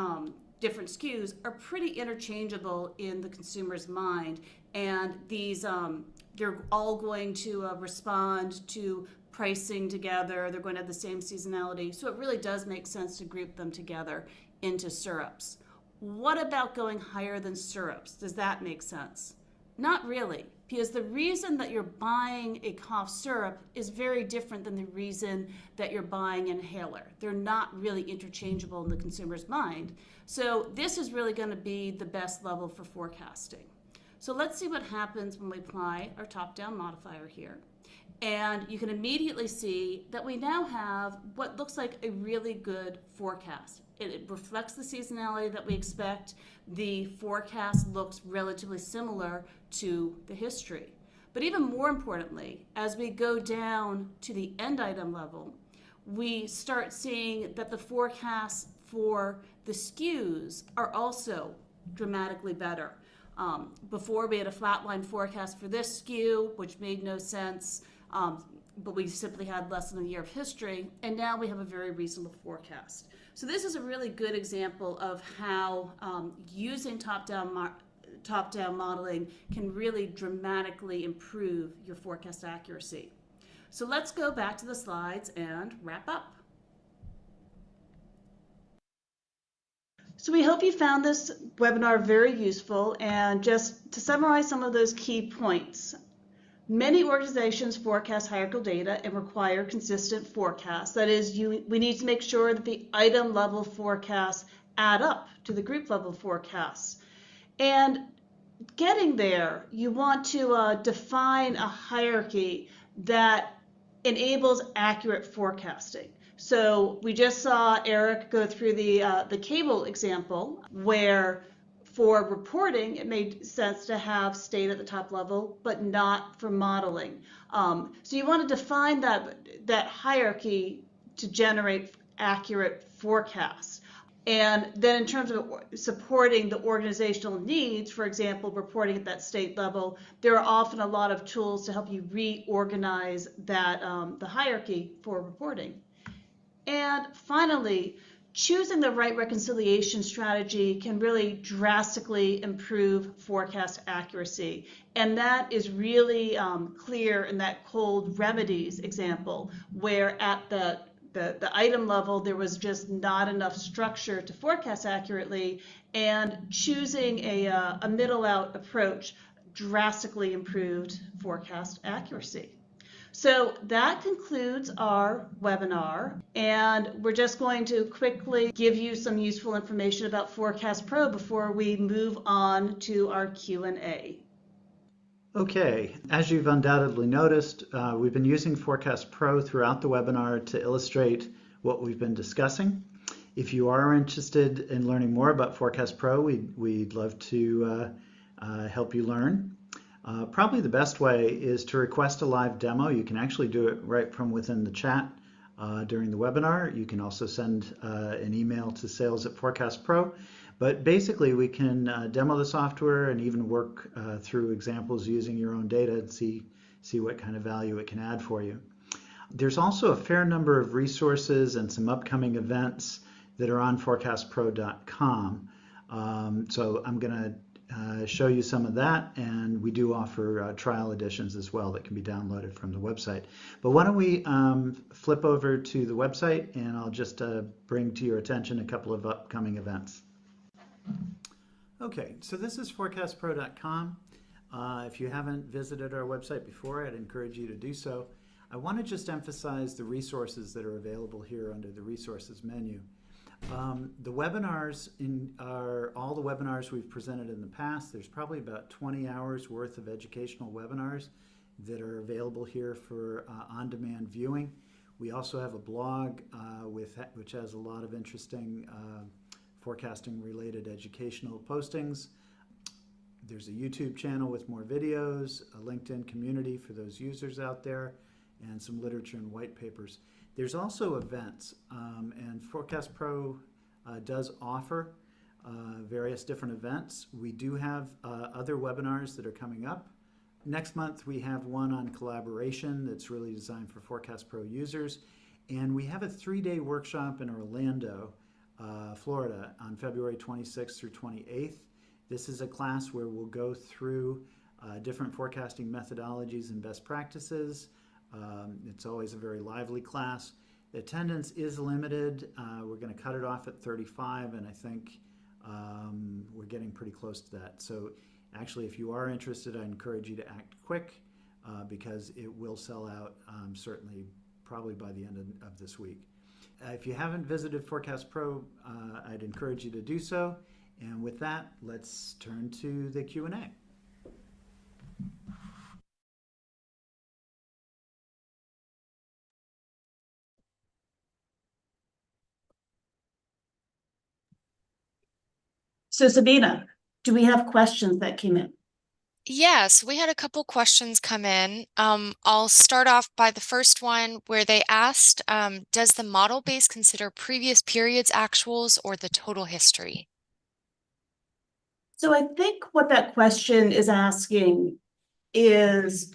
SKUs are pretty interchangeable in the consumer's mind, and these they're all going to respond to pricing together. They're going to have the same seasonality, so it really does make sense to group them together into syrups. What about going higher than syrups? Does that make sense? Not really, because the reason that you're buying a cough syrup is very different than the reason that you're buying an inhaler. They're not really interchangeable in the consumer's mind. So this is really going to be the best level for forecasting. So let's see what happens when we apply our top-down modifier here. And you can immediately see that we now have what looks like a really good forecast. It reflects the seasonality that we expect. The forecast looks relatively similar to the history. But even more importantly, as we go down to the end item level, we start seeing that the forecasts for the SKUs are also dramatically better. Before we had a flatline forecast for this SKU, which made no sense, but we simply had less than a year of history, and now we have a very reasonable forecast. So this is a really good example of how using top-down modeling can really dramatically improve your forecast accuracy. So let's go back to the slides and wrap up. So we hope you found this webinar very useful, and just to summarize some of those key points. Many organizations forecast hierarchical data and require consistent forecasts. That is, we need to make sure that the item level forecasts add up to the group level forecasts. And getting there, you want to define a hierarchy that enables accurate forecasting. So we just saw Eric go through the cable example where for reporting, it made sense to have state at the top level, but not for modeling. So you want to define that hierarchy to generate accurate forecasts. And then in terms of supporting the organizational needs, for example, reporting at that state level, there are often a lot of tools to help you reorganize that the hierarchy for reporting. And finally, choosing the right reconciliation strategy can really drastically improve forecast accuracy. And that is really clear in that cold remedies example, where at the item level, there was just not enough structure to forecast accurately, and choosing a middle out approach drastically improved forecast accuracy. So that concludes our webinar, and we're just going to quickly give you some useful information about Forecast Pro before we move on to our Q&A. Okay, as you've undoubtedly noticed, we've been using Forecast Pro throughout the webinar to illustrate what we've been discussing. If you are interested in learning more about Forecast Pro, we'd love to help you learn. Probably the best way is to request a live demo. You can actually do it right from within the chat during the webinar. You can also send an email to sales@ForecastPro. But basically, we can demo the software and even work through examples using your own data and see what kind of value it can add for you. There's also a fair number of resources and some upcoming events that are on forecastpro.com. So I'm going to show you some of that, and we do offer trial editions as well that can be downloaded from the website. But why don't we flip over to the website, and I'll just bring to your attention a couple of upcoming events. Okay, so this is forecastpro.com. If you haven't visited our website before, I'd encourage you to do so. I want to just emphasize the resources that are available here under the resources menu. The webinars are all the webinars we've presented in the past. There's probably about 20 hours worth of educational webinars that are available here for on-demand viewing. We also have a blog which has a lot of interesting forecasting related educational postings. There's a YouTube channel with more videos, a LinkedIn community for those users out there, and some literature and white papers. There's also events, and Forecast Pro does offer various different events. We do have other webinars that are coming up. Next month, we have one on collaboration that's really designed for Forecast Pro users. And we have a 3-day workshop in Orlando, Florida, on February 26th through 28th. This is a class where we'll go through different forecasting methodologies and best practices. It's always a very lively class. The attendance is limited. We're going to cut it off at 35, and I think we're getting pretty close to that. So actually, if you are interested, I encourage you to act quick because it will sell out certainly probably by the end of this week. If you haven't visited Forecast Pro, I'd encourage you to do so. And with that, let's turn to the Q&A. So Sabina, do we have questions that came in? Yes, we had a couple questions come in. I'll start off by the first one where they asked, does the model base consider previous periods actuals or the total history? So I think what that question is asking is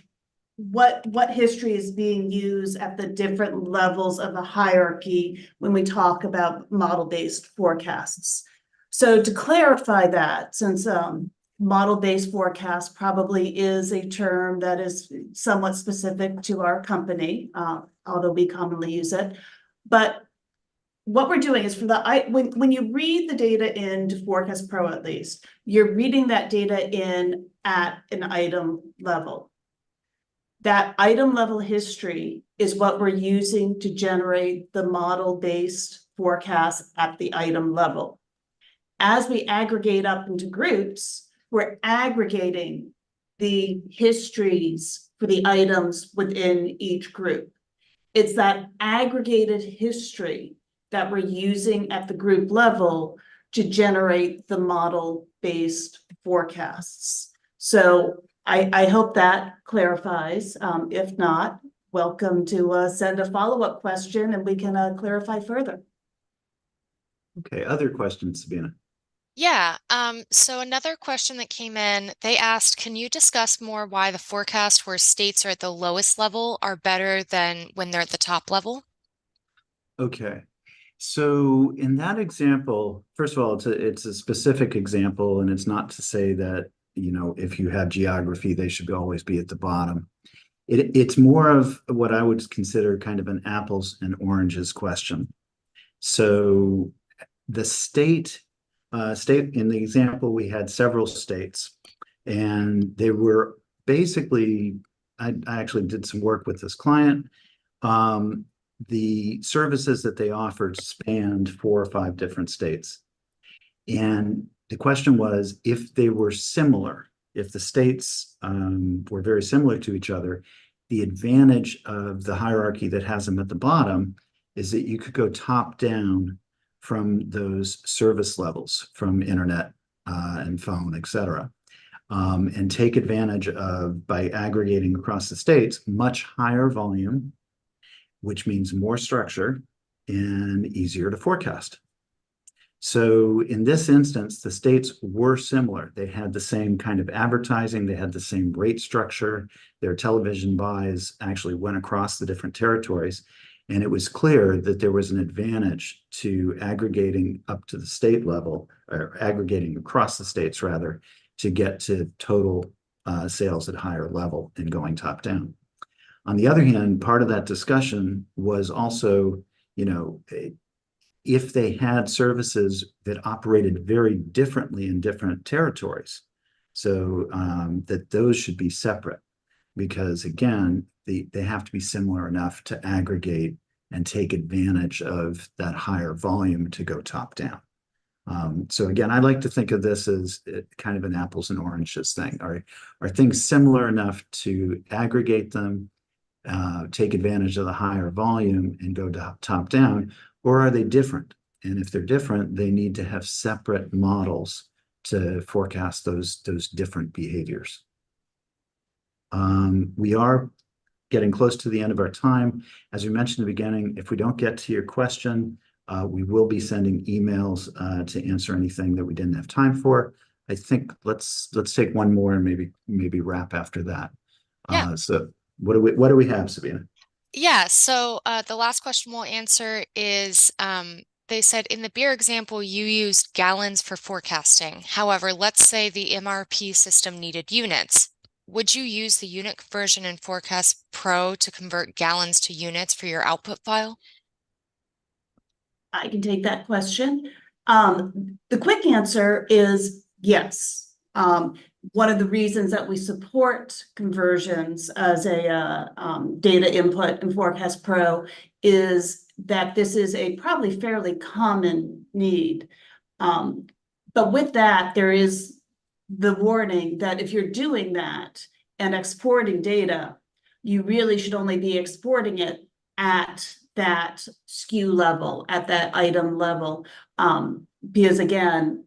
what history is being used at the different levels of the hierarchy when we talk about model-based forecasts. So to clarify that, since model-based forecast probably is a term that is somewhat specific to our company, although we commonly use it. But what we're doing is when you read the data into Forecast Pro, at least, you're reading that data in at an item level. That item level history is what we're using to generate the model-based forecast at the item level. As we aggregate up into groups, we're aggregating the histories for the items within each group. It's that aggregated history that we're using at the group level to generate the model-based forecasts. So I hope that clarifies. If not, welcome to send a follow-up question and we can clarify further. Okay, other questions, Sabina? Yeah, so another question that came in, they asked, can you discuss more why the forecast where states are at the lowest level are better than when they're at the top level? Okay. So in that example, first of all, it's a specific example, and it's not to say that, you know, if you have geography, they should always be at the bottom. It's more of what I would consider kind of an apples and oranges question. So the state in the example, we had several states, and they were basically, I actually did some work with this client. The services that they offered spanned 4 or 5 different states. And the question was, if they were similar, if the states were very similar to each other, the advantage of the hierarchy that has them at the bottom is that you could go top down from those service levels, from internet and phone, et cetera, and take advantage of, by aggregating across the states, much higher volume, which means more structure and easier to forecast. So in this instance, the states were similar. They had the same kind of advertising. They had the same rate structure. Their television buys actually went across the different territories. And it was clear that there was an advantage to aggregating up to the state level, or aggregating across the states rather, to get to total sales at higher level and going top down. On the other hand, part of that discussion was also, you know, if they had services that operated very differently in different territories, so that those should be separate, because again, they have to be similar enough to aggregate and take advantage of that higher volume to go top down. So again, I like to think of this as kind of an apples and oranges thing. Are things similar enough to aggregate them, take advantage of the higher volume and go top down, or are they different? And if they're different, they need to have separate models to forecast those different behaviors. We are getting close to the end of our time. As we mentioned in the beginning, if we don't get to your question, we will be sending emails to answer anything that we didn't have time for. I think let's take one more and maybe wrap after that. Yeah. So what do we have, Sabina? Yeah, so the last question we'll answer is they said in the beer example, you used gallons for forecasting. However, let's say the MRP system needed units. Would you use the unit conversion in Forecast Pro to convert gallons to units for your output file? I can take that question. The quick answer is yes. One of the reasons that we support conversions as a data input in Forecast Pro is that this is a probably fairly common need. But with that, there is the warning that if you're doing that and exporting data, you really should only be exporting it at that SKU level, at that item level. Because again,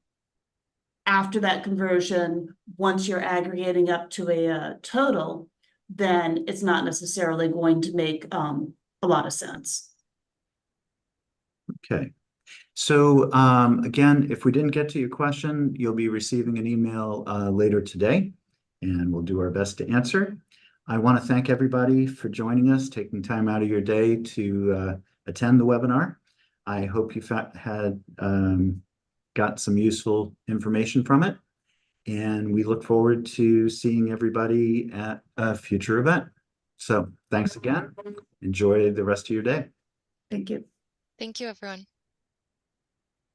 after that conversion, once you're aggregating up to a total, then it's not necessarily going to make a lot of sense. Okay. So again, if we didn't get to your question, you'll be receiving an email later today, and we'll do our best to answer. I want to thank everybody for joining us, taking time out of your day to attend the webinar. I hope you got some useful information from it, and we look forward to seeing everybody at a future event. So thanks again. Enjoy the rest of your day. Thank you. Thank you, everyone.